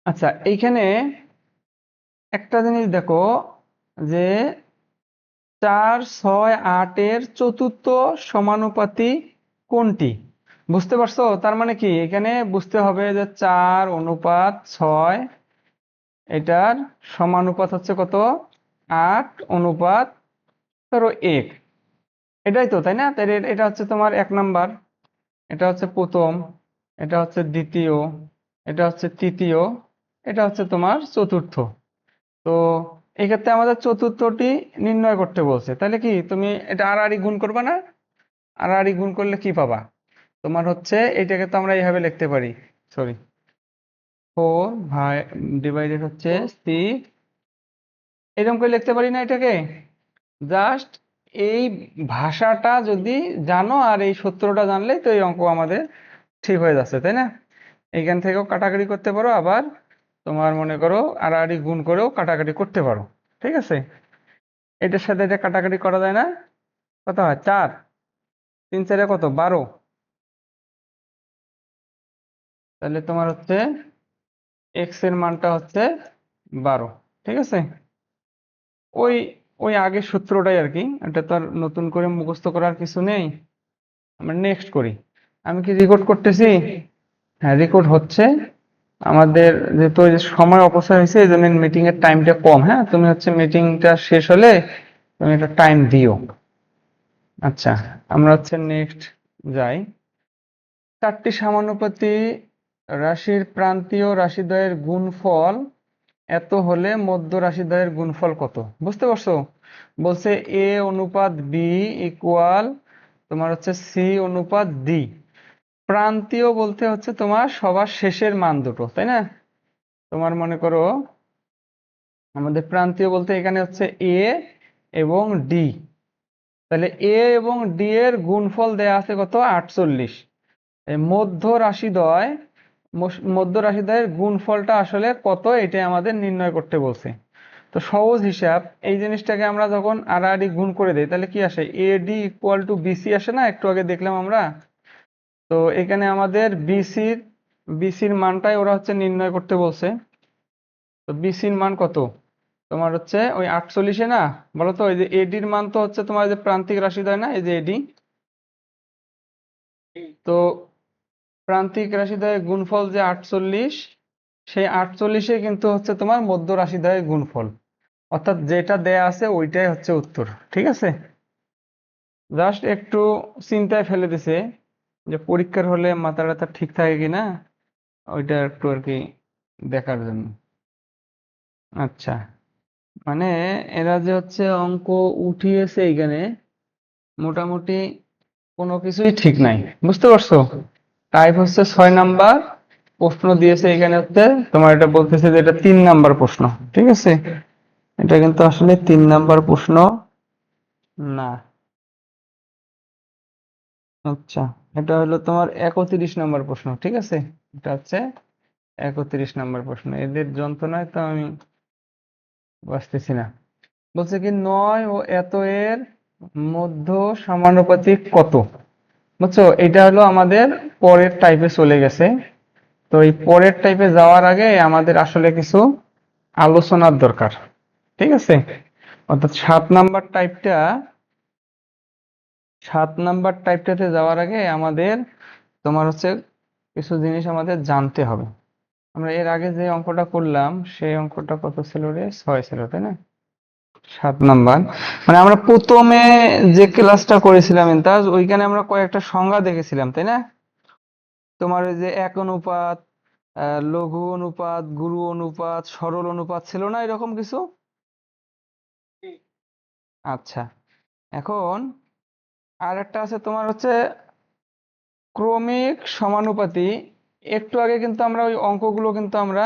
আচ্ছা, এইখানে একটা জিনিস দেখো যে 4, 6, 8 এর চতুর্থ সমানুপাতি কোনটি? বুঝতে পারছো? তার মানে কি এখানে বুঝতে হবে যে 4:6 এটার সমানুপাত হচ্ছে কত? 8:, ধরো 1। এটাই তো, তাই না? তাই এটা হচ্ছে তোমার 1 নাম্বার, এটা হচ্ছে প্রথম, এটা হচ্ছে দ্বিতীয়, এটা হচ্ছে তৃতীয়, এটা হচ্ছে তোমার চতুর্থ। তো এক্ষেত্রে আমাদের চতুর্থটি নির্ণয় করতে বলছে, তাহলে কি তুমি এটা আড়াআড়ি গুণ করবে না? আড়াআড়ি গুণ করলে কি পাবা? তোমার হচ্ছে এটাকে তো আমরা এইভাবে লিখতে পারি, সরি, 4 ডিভাইডেড হচ্ছে 6, এরকম করে লিখতে পারি না এটাকে? জাস্ট এই ভাষাটা যদি জানো আর এই সূত্রটা জানলেই তো এই অঙ্ক আমাদের ঠিক হয়ে যাচ্ছে, তাই না? এইখান থেকেও কাটাকাটি করতে পারো, আবার তোমার মনে করো আড়াআড়ি গুণ করেও কাটাকাটি করতে পারো। ঠিক আছে, এটার সাথে এটা কাটাকাটি করা যায় না? কত হয়? 4, 3 4 কত? 12। তাহলে তোমার হচ্ছে এক্স এর মানটা হচ্ছে 12। ঠিক আছে, ওই ওই আগের সূত্রটাই আর কি, এটা তো আর নতুন করে মুখস্থ করার কিছু নেই। আমরা নেক্সট করি। আমি কি রেকর্ড করতেছি? হ্যাঁ, রেকর্ড হচ্ছে। আমাদের যেহেতু এই যে সময় অপচয় হয়েছে, এই জন্য মিটিং এর টাইমটা কম। হ্যাঁ, তুমি হচ্ছে মিটিংটা শেষ হলে তুমি একটা টাইম দিও। আচ্ছা, আমরা হচ্ছে নেক্সট যাই। 4টি সমানুপাতি রাশির প্রান্তীয় রাশিদ্বয়ের গুণফল এত হলে মধ্য রাশিদ্বয়ের গুণফল কত? বুঝতে পারছো? বলছে A:B ইকুয়াল তোমার হচ্ছে C:D। প্রান্তীয় বলতে হচ্ছে তোমার সবার শেষের মান দুটো, তাই না? তোমার মনে করো আমাদের প্রান্তীয় বলতে এখানে হচ্ছে A এবং D। তাহলে A এবং D এর গুণফল দেয়া আছে কত? 48। এই মধ্য রাশিদ্বয়ের গুণফলটা আসলে কত, এটাই আমাদের নির্ণয় করতে বলছে। তো সহজ হিসাব, এই জিনিসটাকে আমরা যখন আড়াআড়ি গুণ করে দেই তাহলে কি আসে? AD ইকুয়াল টু BC আসে না? একটু আগে দেখলাম আমরা। তো এখানে আমাদের বিসির মানটাই ওরা হচ্ছে নির্ণয় করতে বলছে। তো বিসির মান কত? তোমার হচ্ছে ওই 48-এ না? বলো তো, ওই যে এডির মান তো হচ্ছে তোমার যে প্রান্তিক রাশিদ্বয় না, এই যে এডি। তো প্রান্তিক রাশিদ্বয়ের গুণফল যে 48, সেই 48-এ কিন্তু হচ্ছে তোমার মধ্য রাশিদ্বয়ের গুণফল। অর্থাৎ যেটা দেয়া আছে ওইটাই হচ্ছে উত্তর। ঠিক আছে, জাস্ট একটু চিন্তায় ফেলে দিছে যে পরীক্ষার হলে মাথা টাথা ঠিক থাকে কিনা, ওইটা একটু আর কি দেখার জন্য। আচ্ছা, মানে এরা যে হচ্ছে অঙ্ক উঠিয়েছে এইখানে, মোটামুটি কোনো কিছুই ঠিক নাই। বুঝতে পারছো? টাইপ হচ্ছে 6 নাম্বার প্রশ্ন দিয়েছে এখানে হচ্ছে তোমার, এটা বলতেছে যে এটা 3 নাম্বার প্রশ্ন। ঠিক আছে, এটা কিন্তু আসলে 3 নাম্বার প্রশ্ন না। আচ্ছা, এটা হলো তোমার 31 নাম্বার প্রশ্ন। ঠিক আছে, এটা হচ্ছে 31 নাম্বার প্রশ্ন। এদের যন্ত্রণায় তো আমি বাঁচতেছি না। বলছে কি 9 ও এত এর মধ্য সমানুপাতিক কত? বুঝছো, এটা হলো আমাদের পরের টাইপে চলে গেছে। তো এই পরের টাইপে যাওয়ার আগে আমাদের আসলে কিছু আলোচনার দরকার। ঠিক আছে, অর্থাৎ 7 নাম্বার টাইপটাতে যাওয়ার আগে আমাদের তোমার হচ্ছে কিছু জিনিস আমাদের জানতে হবে। আমরা এর আগে যে অঙ্কটা করলাম সেই অঙ্কটা কত ছিল রে? 6 ছিল, তাই না? 7 নাম্বার, মানে আমরা প্রথমে যে ক্লাসটা করেছিলাম ইন্তাজ, ওইখানে আমরা কয়েকটা সংজ্ঞা দেখেছিলাম, তাই না? তোমার ওই যে এক অনুপাত, লঘু অনুপাত, গুরু অনুপাত, সরল অনুপাত ছিল না এরকম কিছু? আচ্ছা, এখন আর একটা আছে তোমার হচ্ছে ক্রমিক সমানুপাতি। একটু আগে কিন্তু আমরা ওই অঙ্কগুলো কিন্তু আমরা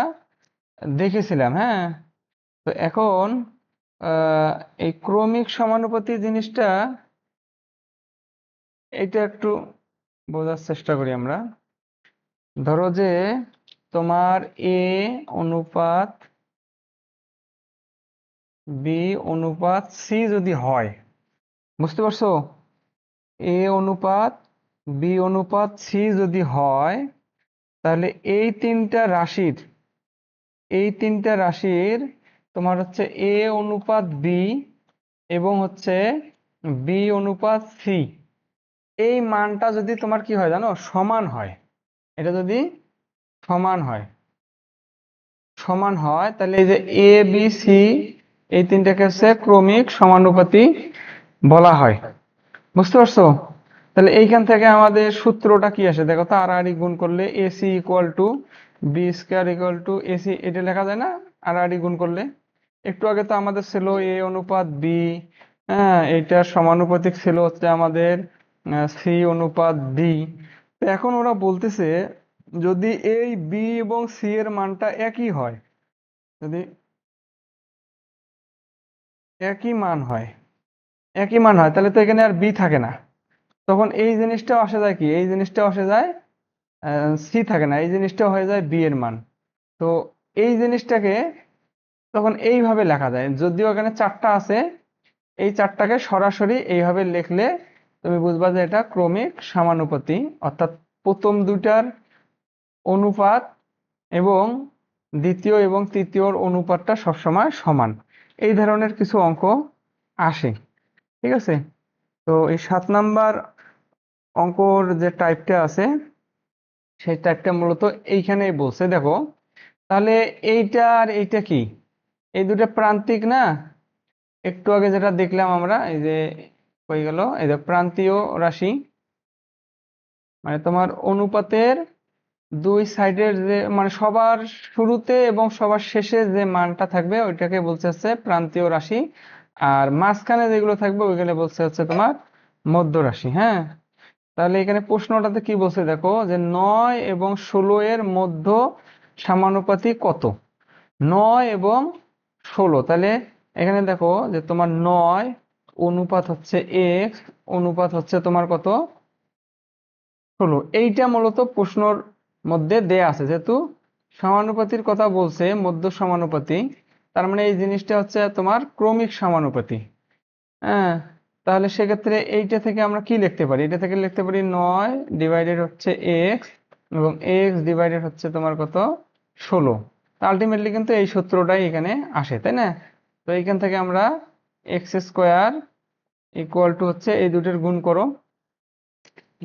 দেখেছিলাম, হ্যাঁ? তো এখন এই ক্রমিক সমানুপাতি জিনিসটা, এটা একটু বোঝার চেষ্টা করি আমরা। ধরো যে তোমার এ অনুপাত বি অনুপাত সি যদি হয়, বুঝতে পারছো? এ অনুপাত বি অনুপাত সি যদি হয়, তাহলে এই তিনটা রাশির এই তিনটা রাশির তোমার হচ্ছে এ অনুপাত বি এবং হচ্ছে বি অনুপাত সি, এই মানটা যদি তোমার কি হয় জানো, সমান হয়, এটা যদি সমান হয়, সমান হয় তাহলে এই যে এ বি সি এই তিনটাকে হচ্ছে ক্রমিক সমানুপাতি বলা হয়। বুঝতে পারছো? তাহলে এইখান থেকে আমাদের সূত্রটা কি আসে দেখো তো, আর আর গুণ করলে AC equal to B square equal to AC, এটা লেখা যায় না আর আর গুণ করলে? একটু আগে তো আমাদের ছিল এ অনুপাত বি, হ্যাঁ এইটার সমানুপাতিক ছিল হচ্ছে আমাদের সি অনুপাত ডি। তো এখন ওরা বলতেছে যদি এই বি এবং সি এর মানটা একই হয়, যদি একই মান হয়, একই মান হয় তাহলে তো এখানে আর বি থাকে না, তখন এই জিনিসটাও আসে যায় কি, এই জিনিসটাও আসে যায় সি থাকে না, এই জিনিসটাও হয়ে যায় বি এর মান। তো এই জিনিসটাকে তখন এইভাবে লেখা যায়, যদিও এখানে চারটা আছে, এই চারটাকে সরাসরি এইভাবে লিখলে তুমি বুঝবা যে এটা ক্রমিক সমানুপাতি, অর্থাৎ প্রথম দুইটার অনুপাত এবং দ্বিতীয় এবং তৃতীয়র অনুপাতটা সবসময় সমান, এই ধরনের কিছু অঙ্ক আসে। ঠিক আছে? তো এই 7 নাম্বার অঙ্কর যে টাইপটা আছে সেই টাইপটা মূলত এইখানেই বলছে দেখো। তাহলে এইটা আর এইটা কি, এই দুটো প্রান্তিক না? একটু আগে যেটা দেখলাম আমরা, এই যে হয়ে গেল এই যে প্রান্তীয় রাশি, মানে তোমার অনুপাতের দুই সাইডের যে মানে সবার শুরুতে এবং সবার শেষে যে মানটা থাকবে ওইটাকে বলছে হচ্ছে প্রান্তীয় রাশি, আর মাঝখানে যেগুলো থাকবে ওইগুলো বলছে হচ্ছে তোমার মধ্য রাশি। হ্যাঁ, তাহলে এখানে প্রশ্নটাতে কি বলছে দেখো, যে 9 এবং 16 এর মধ্য সমানুপাতি কত? 9 এবং 16, তাহলে এখানে দেখো যে তোমার 9 অনুপাত হচ্ছে এক্স অনুপাত হচ্ছে তোমার কত, 16, এইটা মূলত প্রশ্নর মধ্যে দেয়া আছে, যেহেতু সমানুপাতির কথা বলছে মধ্য সমানুপাতি, তার মানে এই জিনিসটা হচ্ছে তোমার ক্রমিক সমানুপাতি। হ্যাঁ, তাহলে সেক্ষেত্রে এইটা থেকে আমরা কি লিখতে পারি, এটা থেকে লিখতে পারি 9 ডিভাইডেড হচ্ছে এক্স এবং এক্স ডিভাইডেড হচ্ছে তোমার কত, 16। আলটিমেটলি কিন্তু এই সূত্রটাই এখানে আসে, তাই না? তো এইখান থেকে আমরা এক্স স্কোয়ার ইকুয়াল টু হচ্ছে এই দুটোর গুণ করো,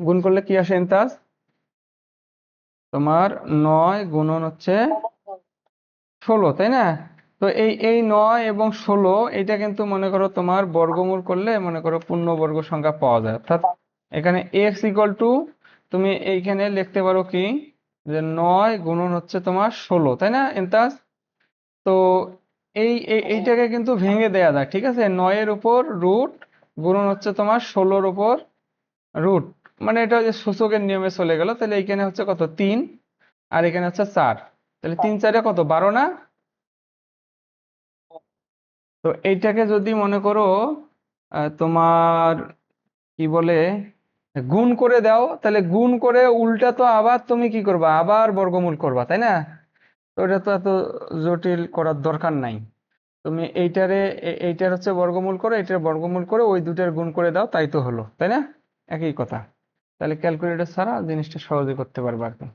গুণ করলে কি আসে এন্তাজ, তোমার 9 গুণন হচ্ছে 16, তাই না? তো এই এই 9 এবং 16 এটা কিন্তু মনে করো তোমার বর্গমূল করলে মনে করো পূর্ণবর্গ সংখ্যা পাওয়া যায়, অর্থাৎ এখানে এক্স ইকুয়াল টু তুমি এইখানে লিখতে পারো কি, যে 9 গুণন হচ্ছে তোমার 16, তাই না এন্তাজ? তো এইটাকে কিন্তু ভেঙে দেয়া যায়, ঠিক আছে, 9 এর উপর রুট গুণন হচ্ছে তোমার 16-র উপর রুট, মানে এটা যে সূচকের নিয়মে চলে গেল, তাহলে এইখানে হচ্ছে কত 3 আর এখানে হচ্ছে 4, তাহলে 3 4 কত 12 না? তো এইটাকে যদি মনে করো তোমার কি বলে গুণ করে দাও, তাহলে গুণ করে উল্টা তো আবার তুমি কি করবা, আবার বর্গমূল করবা, তাই না? তো এটা তো এত জটিল করার দরকার নাই, তুমি এইটারে এইটার হচ্ছে বর্গমূল করো, এইটার বর্গমূল করে ওই দুটার গুণ করে দাও, তাই তো হলো, তাই না? একই কথা। তাহলে ক্যালকুলেটর ছাড়া জিনিসটা সহজে করতে পারবে আর কি।